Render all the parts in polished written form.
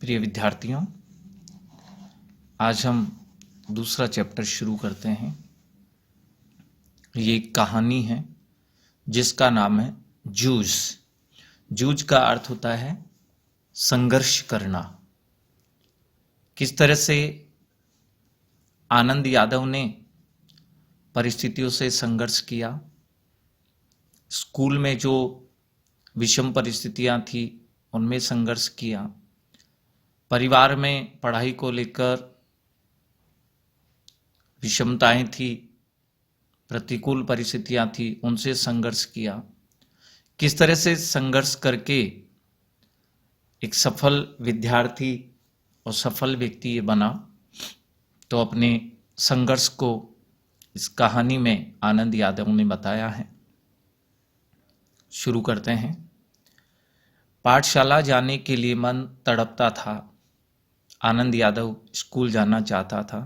प्रिय विद्यार्थियों, आज हम दूसरा चैप्टर शुरू करते हैं। ये एक कहानी है जिसका नाम है जूझ। जूझ का अर्थ होता है संघर्ष करना। किस तरह से आनंद यादव ने परिस्थितियों से संघर्ष किया, स्कूल में जो विषम परिस्थितियां थी उनमें संघर्ष किया, परिवार में पढ़ाई को लेकर विषमताएं थी, प्रतिकूल परिस्थितियां थी, उनसे संघर्ष किया। किस तरह से संघर्ष करके एक सफल विद्यार्थी और सफल व्यक्ति ये बना, तो अपने संघर्ष को इस कहानी में आनंद यादव ने बताया है। शुरू करते हैं। पाठशाला जाने के लिए मन तड़पता था। आनंद यादव स्कूल जाना चाहता था,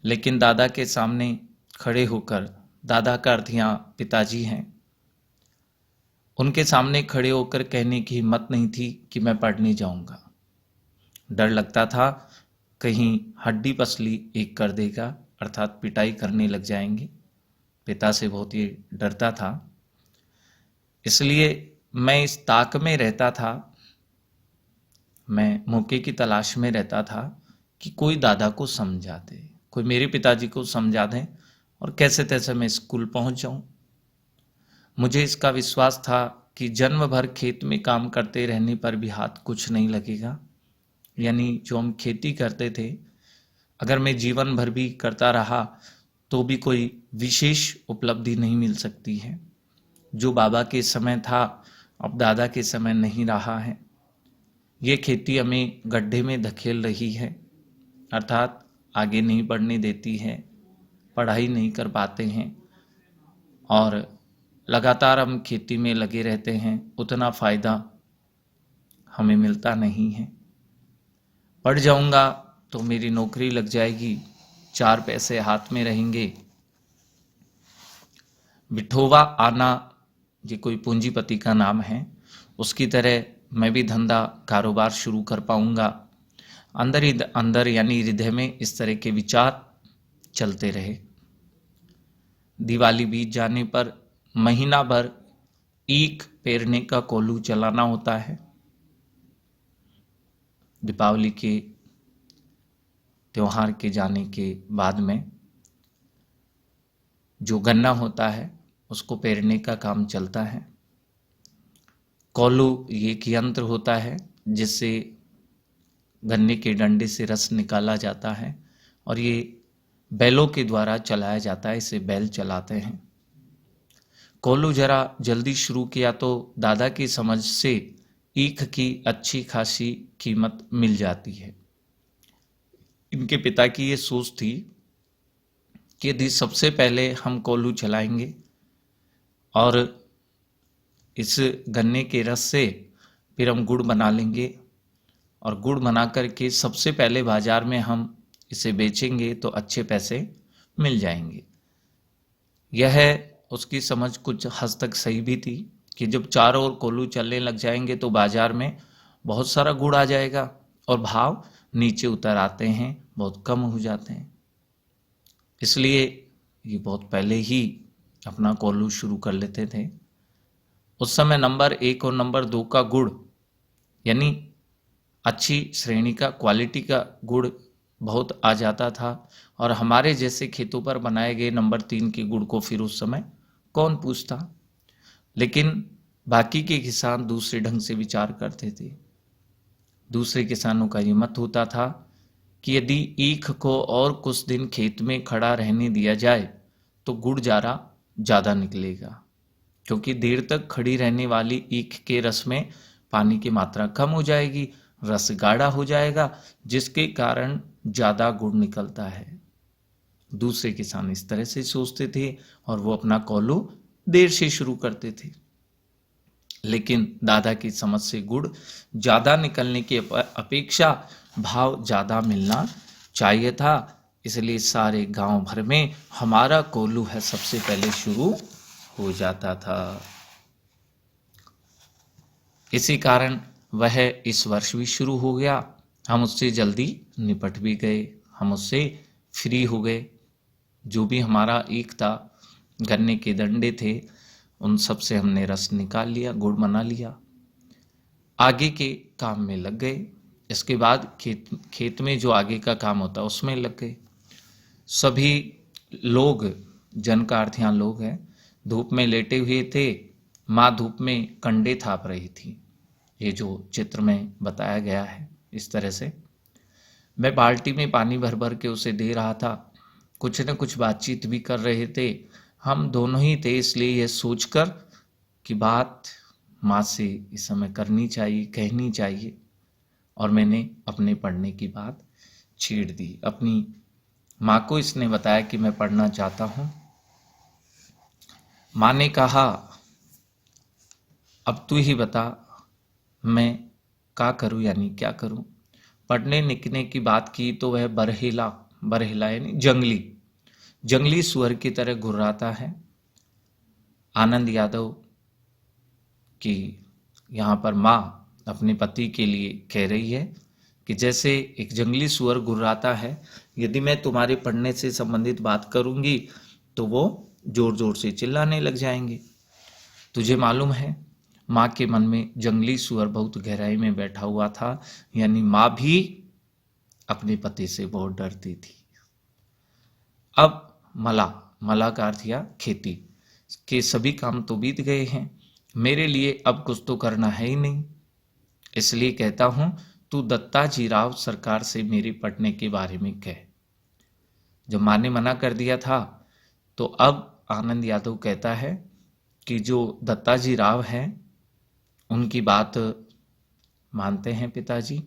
लेकिन दादा के सामने खड़े होकर, दादा का अर्थ यहाँ पिताजी हैं, उनके सामने खड़े होकर कहने की हिम्मत नहीं थी कि मैं पढ़ने जाऊंगा। डर लगता था कहीं हड्डी पसली एक कर देगा, अर्थात पिटाई करने लग जाएंगे। पिता से बहुत ही डरता था, इसलिए मैं इस ताक में रहता था, मैं मौके की तलाश में रहता था कि कोई दादा को समझा दे, कोई मेरे पिताजी को समझा दे और कैसे तैसे मैं स्कूल पहुंच जाऊं। मुझे इसका विश्वास था कि जन्म भर खेत में काम करते रहने पर भी हाथ कुछ नहीं लगेगा, यानी जो हम खेती करते थे, अगर मैं जीवन भर भी करता रहा तो भी कोई विशेष उपलब्धि नहीं मिल सकती है। जो बाबा के समय था अब दादा के समय नहीं रहा है। ये खेती हमें गड्ढे में धकेल रही है, अर्थात आगे नहीं बढ़ने देती है, पढ़ाई नहीं कर पाते हैं और लगातार हम खेती में लगे रहते हैं, उतना फायदा हमें मिलता नहीं है। पढ़ जाऊंगा तो मेरी नौकरी लग जाएगी, 4 पैसे हाथ में रहेंगे। विठोबा आना ये कोई पूंजीपति का नाम है, उसकी तरह मैं भी धंधा कारोबार शुरू कर पाऊंगा। अंदर ही अंदर यानी हृदय में इस तरह के विचार चलते रहे। दिवाली बीत जाने पर महीना भर ईख पेरने का कोल्हू चलाना होता है। दीपावली के त्योहार के जाने के बाद में जो गन्ना होता है उसको पेरने का काम चलता है। कोल्हू ये एक यंत्र होता है जिससे गन्ने के डंडे से रस निकाला जाता है और ये बैलों के द्वारा चलाया जाता है, इसे बैल चलाते हैं। कोल्हू जरा जल्दी शुरू किया तो दादा की समझ से ईख की अच्छी खासी कीमत मिल जाती है। इनके पिता की ये सोच थी कि यदि सबसे पहले हम कोल्हू चलाएंगे और इस गन्ने के रस से फिर हम गुड़ बना लेंगे और गुड़ बना करके सबसे पहले बाजार में हम इसे बेचेंगे तो अच्छे पैसे मिल जाएंगे। यह उसकी समझ कुछ हद तक सही भी थी कि जब चारों ओर कोल्हू चलने लग जाएंगे तो बाजार में बहुत सारा गुड़ आ जाएगा और भाव नीचे उतर आते हैं, बहुत कम हो जाते हैं। इसलिए ये बहुत पहले ही अपना कोल्हू शुरू कर लेते थे। उस समय नंबर 1 और नंबर 2 का गुड़, यानी अच्छी श्रेणी का, क्वालिटी का गुड़ बहुत आ जाता था और हमारे जैसे खेतों पर बनाए गए नंबर 3 के गुड़ को फिर उस समय कौन पूछता। लेकिन बाकी के किसान दूसरे ढंग से विचार करते थे। दूसरे किसानों का ये मत होता था कि यदि ईख को और कुछ दिन खेत में खड़ा रहने दिया जाए तो गुड़ जारा ज़्यादा निकलेगा, क्योंकि देर तक खड़ी रहने वाली ईख के रस में पानी की मात्रा कम हो जाएगी, रस गाढ़ा हो जाएगा, जिसके कारण ज़्यादा गुड़ निकलता है। दूसरे किसान इस तरह से सोचते थे और वो अपना कोल्हू देर से शुरू करते थे। लेकिन दादा की समझ से गुड़ ज़्यादा निकलने की अपेक्षा भाव ज़्यादा मिलना चाहिए था, इसलिए सारे गांव भर में हमारा कोल्हू है सबसे पहले शुरू हो जाता था। इसी कारण वह इस वर्ष भी शुरू हो गया हम उससे जल्दी निपट भी गए, हम उससे फ्री हो गए। जो भी हमारा एक था, गन्ने के डंडे थे, उन सब से हमने रस निकाल लिया, गुड़ बना लिया, आगे के काम में लग गए। इसके बाद खेत में जो आगे का काम होता है उसमें लग गए। सभी लोग, जन का अर्थ यहाँ लोग हैं, धूप में लेटे हुए थे। माँ धूप में कंडे थाप रही थी। ये जो चित्र में बताया गया है इस तरह से मैं बाल्टी में पानी भर भर के उसे दे रहा था। कुछ न कुछ बातचीत भी कर रहे थे, हम दोनों ही थे। इसलिए यह सोचकर कि बात माँ से इस समय करनी चाहिए, कहनी चाहिए, और मैंने अपने पढ़ने की बात छेड़ दी। अपनी माँ को इसने बताया कि मैं पढ़ना चाहता हूँ। माँ ने कहा, अब तू ही बता, मैं क्या करूँ, यानी क्या करूँ। पढ़ने निकलने की बात की तो वह बरहेला यानी जंगली सुअर की तरह घुर्राता है। आनंद यादव की यहाँ पर माँ अपने पति के लिए कह रही है कि जैसे एक जंगली सुअर घुर्राता है, यदि मैं तुम्हारे पढ़ने से संबंधित बात करूँगी तो वो जोर जोर से चिल्लाने लग जाएंगे। तुझे मालूम है, माँ के मन में जंगली सुअर बहुत गहराई में बैठा हुआ था, यानी माँ भी अपने पति से बहुत डरती थी। अब मला का अर्थ या खेती के सभी काम तो बीत गए हैं, मेरे लिए अब कुछ तो करना है ही नहीं। इसलिए कहता हूं, तू दत्ताजी राव सरकार से मेरे पढ़ने के बारे में कह। जब माँ ने मना कर दिया था तो अब आनंद यादव कहता है कि जो दत्ताजी राव हैं उनकी बात मानते हैं पिताजी,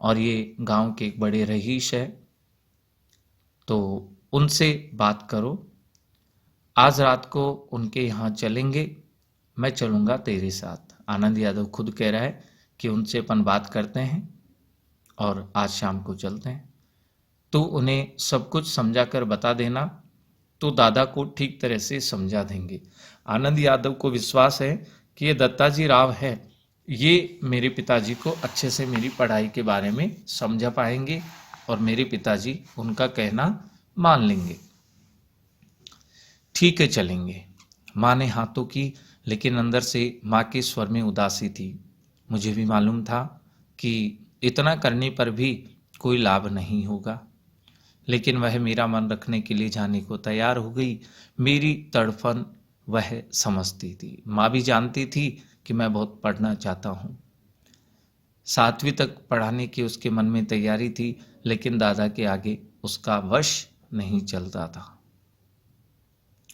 और ये गांव के एक बड़े रईस है, तो उनसे बात करो। आज रात को उनके यहाँ चलेंगे, मैं चलूँगा तेरे साथ। आनंद यादव खुद कह रहा है कि उनसे अपन बात करते हैं और आज शाम को चलते हैं। तो उन्हें सब कुछ समझा कर बता देना, तो दादा को ठीक तरह से समझा देंगे। आनंद यादव को विश्वास है कि ये दत्ताजी राव है, ये मेरे पिताजी को अच्छे से मेरी पढ़ाई के बारे में समझा पाएंगे और मेरे पिताजी उनका कहना मान लेंगे। ठीक है, चलेंगे। माँ ने हाथों की, लेकिन अंदर से माँ के स्वर में उदासी थी। मुझे भी मालूम था कि इतना करने पर भी कोई लाभ नहीं होगा, लेकिन वह मेरा मन रखने के लिए जाने को तैयार हो गई। मेरी तड़फन वह समझती थी। माँ भी जानती थी कि मैं बहुत पढ़ना चाहता हूँ। 7वीं तक पढ़ाने की उसके मन में तैयारी थी, लेकिन दादा के आगे उसका वश नहीं चलता था।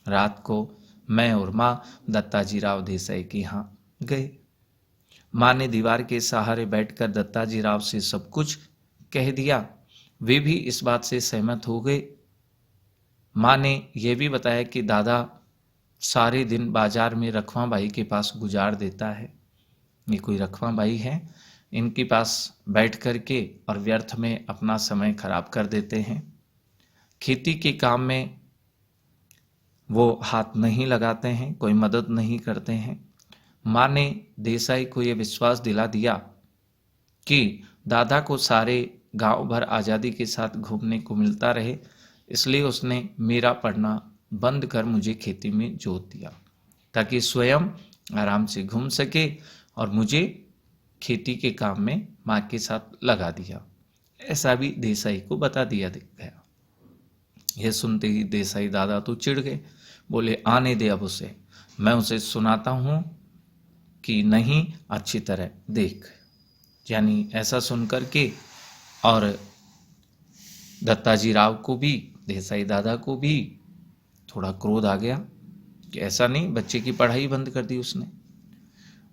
रात को मैं और माँ दत्ताजी राव देसाई के यहाँ गए। माँ ने दीवार के सहारे बैठकर दत्ताजी राव से सब कुछ कह दिया। वे भी इस बात से सहमत हो गए। माँ ने यह भी बताया कि दादा सारे दिन बाजार में रखवा बाई के पास गुजार देता है। ये कोई रखवा बाई है, इनके पास बैठ कर के और व्यर्थ में अपना समय खराब कर देते हैं। खेती के काम में वो हाथ नहीं लगाते हैं, कोई मदद नहीं करते हैं। माँ ने देसाई को यह विश्वास दिला दिया कि दादा को सारे गांव भर आज़ादी के साथ घूमने को मिलता रहे, इसलिए उसने मेरा पढ़ना बंद कर मुझे खेती में जोत दिया, ताकि स्वयं आराम से घूम सके, और मुझे खेती के काम में माँ के साथ लगा दिया। ऐसा भी देसाई को बता दिया गया। यह सुनते ही देसाई दादा तो चिढ़ गए, बोले आने दे अब उसे, मैं उसे सुनाता हूँ कि नहीं, अच्छी तरह देख। यानी ऐसा सुनकर के और दत्ताजी राव को भी, देसाई दादा को भी थोड़ा क्रोध आ गया कि ऐसा नहीं, बच्चे की पढ़ाई बंद कर दी उसने।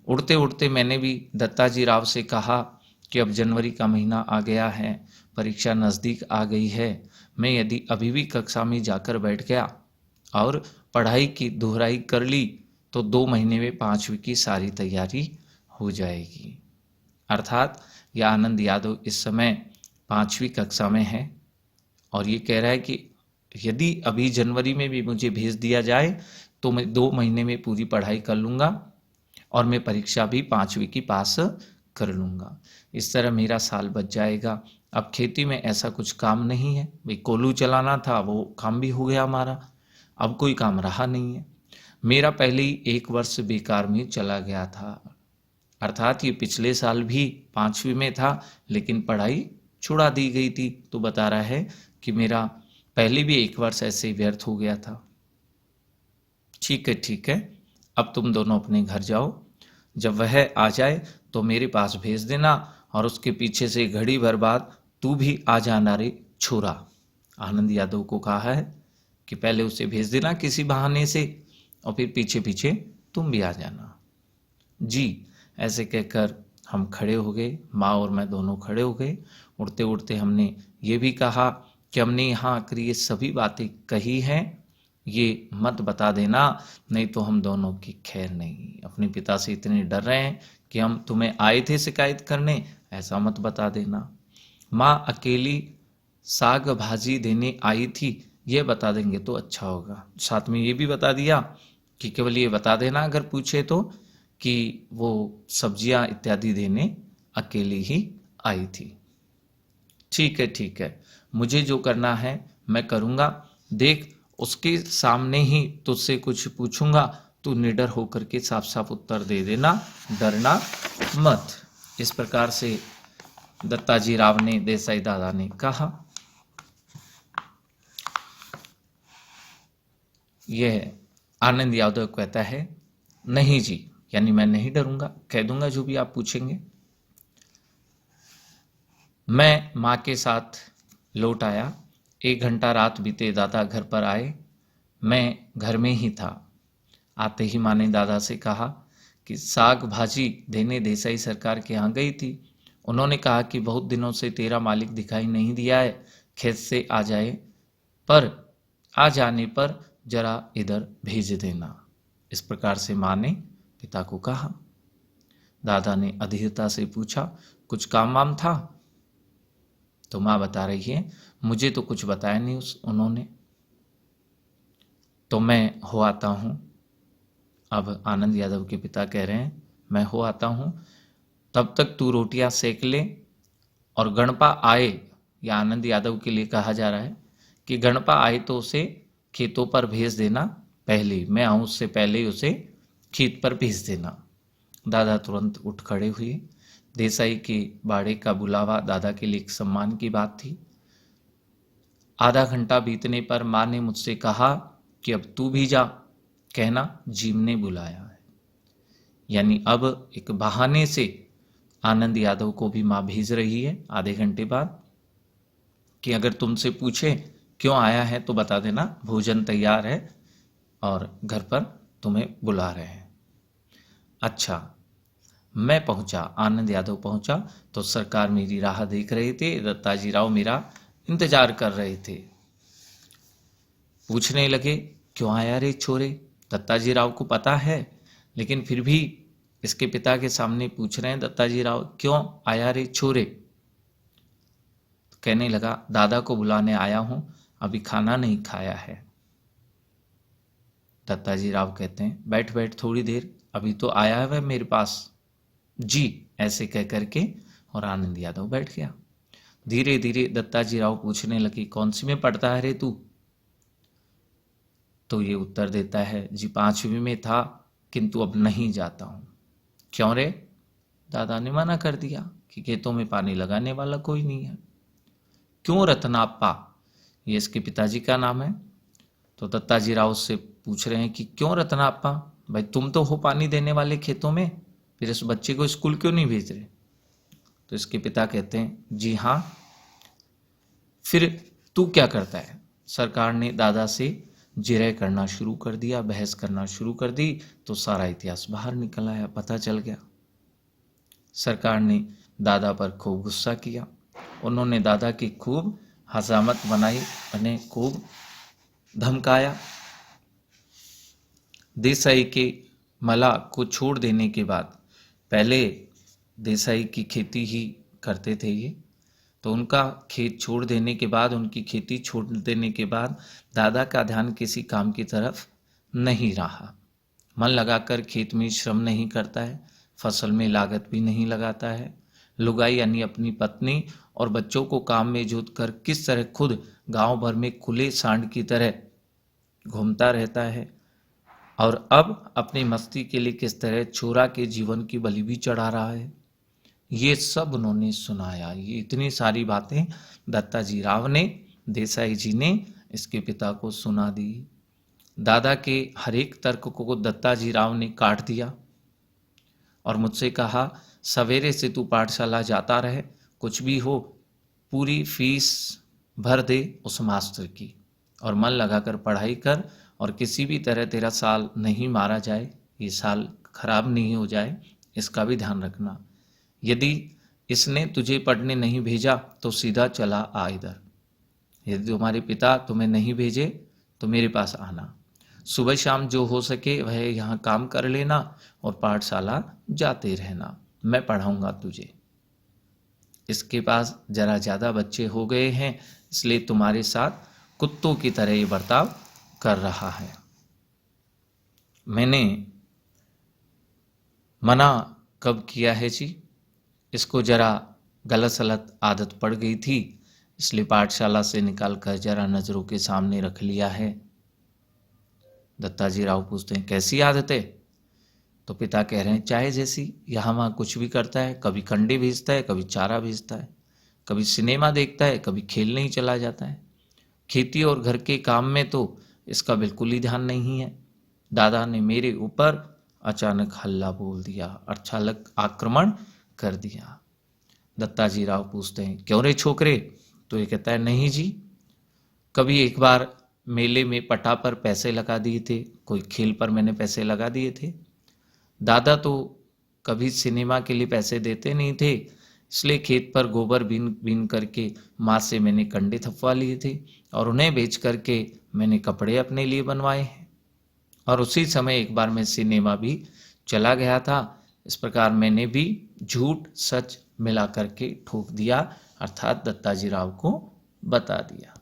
उड़ते उड़ते मैंने भी दत्ताजी राव से कहा कि अब जनवरी का महीना आ गया है, परीक्षा नज़दीक आ गई है। मैं यदि अभी भी कक्षा में जाकर बैठ गया और पढ़ाई की दोहराई कर ली तो 2 महीने में 5वीं की सारी तैयारी हो जाएगी। अर्थात यह आनंद यादव इस समय 5वीं कक्षा में है और ये कह रहा है कि यदि अभी जनवरी में भी मुझे भेज दिया जाए तो मैं 2 महीने में पूरी पढ़ाई कर लूँगा और मैं परीक्षा भी 5वीं की पास कर लूँगा, इस तरह मेरा साल बच जाएगा। अब खेती में ऐसा कुछ काम नहीं है, भाई कोल्हू चलाना था वो काम भी हो गया हमारा, अब कोई काम रहा नहीं है। मेरा पहले ही 1 वर्ष बेकार में चला गया था, अर्थात ये पिछले साल भी 5वीं में था लेकिन पढ़ाई छुड़ा दी गई थी। तो बता रहा है कि मेरा पहले भी 1 वर्ष ऐसे ही व्यर्थ हो गया था। ठीक है, अब तुम दोनों अपने घर जाओ, जब वह आ जाए तो मेरे पास भेज देना, और उसके पीछे से घड़ी भर बाद तू भी आ जाना रे छोरा। आनंद यादव को कहा है कि पहले उसे भेज देना किसी बहाने से, और फिर पीछे पीछे तुम भी आ जाना। जी, ऐसे कहकर हम खड़े हो गए, माँ और मैं दोनों खड़े हो गए। उड़ते उड़ते हमने ये भी कहा कि हमने यहाँ आकर ये सभी बातें कही हैं, ये मत बता देना, नहीं तो हम दोनों की खैर नहीं। अपने पिता से इतने डर रहे हैं कि हम तुम्हें आए थे शिकायत करने, ऐसा मत बता देना। माँ अकेली साग भाजी देने आई थी, ये बता देंगे तो अच्छा होगा। साथ में ये भी बता दिया कि केवल ये बता देना अगर पूछे तो कि वो सब्जियां इत्यादि देने अकेली ही आई थी। ठीक है, मुझे जो करना है मैं करूँगा। देख, उसके सामने ही तुझसे कुछ पूछूंगा, तू निडर होकर के साफ साफ उत्तर दे देना, डरना मत। इस प्रकार से दत्ताजी राव ने देसाई दादा ने कहा। यह आनंद यादव कहता है, नहीं जी, यानी मैं नहीं डरूंगा, कह दूंगा जो भी आप पूछेंगे। मैं माँ के साथ लौट आया। 1 घंटा रात बीते दादा घर पर आए, मैं घर में ही था। आते ही माँ ने दादा से कहा कि साग भाजी देने देसाई सरकार के यहाँ गई थी, उन्होंने कहा कि बहुत दिनों से तेरा मालिक दिखाई नहीं दिया है, खेत से आ जाए, पर आ जाने पर जरा इधर भेज देना। इस प्रकार से माँ ने पिता को कहा। दादा ने अधीरता से पूछा, कुछ काम वाम था? तो माँ बता रही है, मुझे तो कुछ बताया नहीं उन्होंने, तो मैं हो आता हूँ। अब आनंद यादव के पिता कह रहे हैं, मैं हो आता हूँ, तब तक तू रोटियां सेक ले, और गणपा आए, या आनंद यादव के लिए कहा जा रहा है कि गणपा आए तो उसे खेतों पर भेज देना, पहले मैं आऊँ उससे पहले ही उसे खेत पर भेज देना। दादा तुरंत उठ खड़े हुए। देसाई के बाड़े का बुलावा दादा के लिए एक सम्मान की बात थी। आधा घंटा बीतने पर माँ ने मुझसे कहा कि अब तू भी जा, कहना जीम ने बुलाया है। यानी अब एक बहाने से आनंद यादव को भी माँ भेज रही है आधे घंटे बाद, कि अगर तुमसे पूछे क्यों आया है तो बता देना, भोजन तैयार है और घर पर तुम्हें बुला रहे हैं। अच्छा, मैं पहुंचा, आनंद यादव पहुंचा तो सरकार मेरी राह देख रहे थे, दत्ताजी राव मेरा इंतजार कर रहे थे। पूछने लगे, क्यों आया रे छोरे? दत्ताजी राव को पता है, लेकिन फिर भी इसके पिता के सामने पूछ रहे हैं, दत्ताजी राव क्यों आया रे छोरे? कहने लगा, दादा को बुलाने आया हूं, अभी खाना नहीं खाया है। दत्ताजी राव कहते हैं, बैठ बैठ थोड़ी देर, अभी तो आया है वह मेरे पास। जी, ऐसे कह करके और आनंद यादव बैठ गया। धीरे धीरे दत्ताजी राव पूछने लगे, कौन सी में पढ़ता है रे तू? तो ये उत्तर देता है, जी 5वीं में था, किंतु अब नहीं जाता हूं। क्यों रे? दादा ने मना कर दिया कि खेतों में पानी लगाने वाला कोई नहीं है। क्यों रत्नाप्पा? ये इसके पिताजी का नाम है। तो दत्ताजी राव से पूछ रहे हैं कि क्यों रत्नाप्पा, भाई तुम तो हो पानी देने वाले खेतों में, फिर इस बच्चे को स्कूल क्यों नहीं भेज रहे? तो इसके पिता कहते हैं, जी हाँ, फिर तू क्या करता है? सरकार ने दादा से जिरह करना शुरू कर दिया, बहस करना शुरू कर दी, तो सारा इतिहास बाहर निकल आया, पता चल गया। सरकार ने दादा पर खूब गुस्सा किया, उन्होंने दादा की खूब हजामत बनाई, उन्हें खूब धमकाया। देसाई के मला को छोड़ देने के बाद, पहले देसाई की खेती ही करते थे ये, तो उनका खेत छोड़ देने के बाद, उनकी खेती छोड़ देने के बाद दादा का ध्यान किसी काम की तरफ नहीं रहा। मन लगाकर खेत में श्रम नहीं करता है, फसल में लागत भी नहीं लगाता है। लुगाई यानी अपनी पत्नी और बच्चों को काम में जोत कर किस तरह खुद गांव भर में खुले सांड की तरह घूमता रहता है, और अब अपनी मस्ती के लिए किस तरह छोरा के जीवन की बलि भी चढ़ा रहा है। ये सब उन्होंने सुनाया। ये इतनी सारी बातें दत्ताजी राव ने, देसाई जी ने इसके पिता को सुना दी। दादा के हर एक तर्क को दत्ताजी राव ने काट दिया और मुझसे कहा, सवेरे से तू पाठशाला जाता रहे, कुछ भी हो पूरी फीस भर दे उस मास्टर की, और मन लगाकर पढ़ाई कर, और किसी भी तरह तेरा साल नहीं मारा जाए, ये साल खराब नहीं हो जाए, इसका भी ध्यान रखना। यदि इसने तुझे पढ़ने नहीं भेजा तो सीधा चला आ इधर। यदि तुम्हारे पिता तुम्हें नहीं भेजे तो मेरे पास आना। सुबह शाम जो हो सके वह यहाँ काम कर लेना और पाठशाला जाते रहना, मैं पढ़ाऊँगा तुझे। इसके पास जरा ज़्यादा बच्चे हो गए हैं, इसलिए तुम्हारे साथ कुत्तों की तरह ये बर्ताव कर रहा है। मैंने मना कब किया है जी? इसको जरा गलत सलत आदत पड़ गई थी, इसलिए पाठशाला से निकाल कर जरा नज़रों के सामने रख लिया है। दत्ताजी राव पूछते हैं, कैसी आदत है? तो पिता कह रहे हैं, चाहे जैसी। यहाँ वहाँ कुछ भी करता है, कभी कंडे भेजता है, कभी चारा भेजता है, कभी सिनेमा देखता है, कभी खेलने ही चला जाता है। खेती और घर के काम में तो इसका बिल्कुल ही ध्यान नहीं है। दादा ने मेरे ऊपर अचानक हल्ला बोल दिया, अचानक आक्रमण कर दिया। दत्ताजी राव पूछते हैं, क्यों रे छोकरे? तो ये कहता है, नहीं जी, कभी एक बार मेले में पटा पर पैसे लगा दिए थे, कोई खेल पर मैंने पैसे लगा दिए थे। दादा तो कभी सिनेमा के लिए पैसे देते नहीं थे, इसलिए खेत पर गोबर बीन बीन करके माँ से मैंने कंडे थपवा लिए थे, और उन्हें बेच करके मैंने कपड़े अपने लिए बनवाए हैं। और उसी समय एक बार मैं सिनेमा भी चला गया था। इस प्रकार मैंने भी झूठ सच मिला करके ठोक दिया, अर्थात दत्ताजी राव को बता दिया।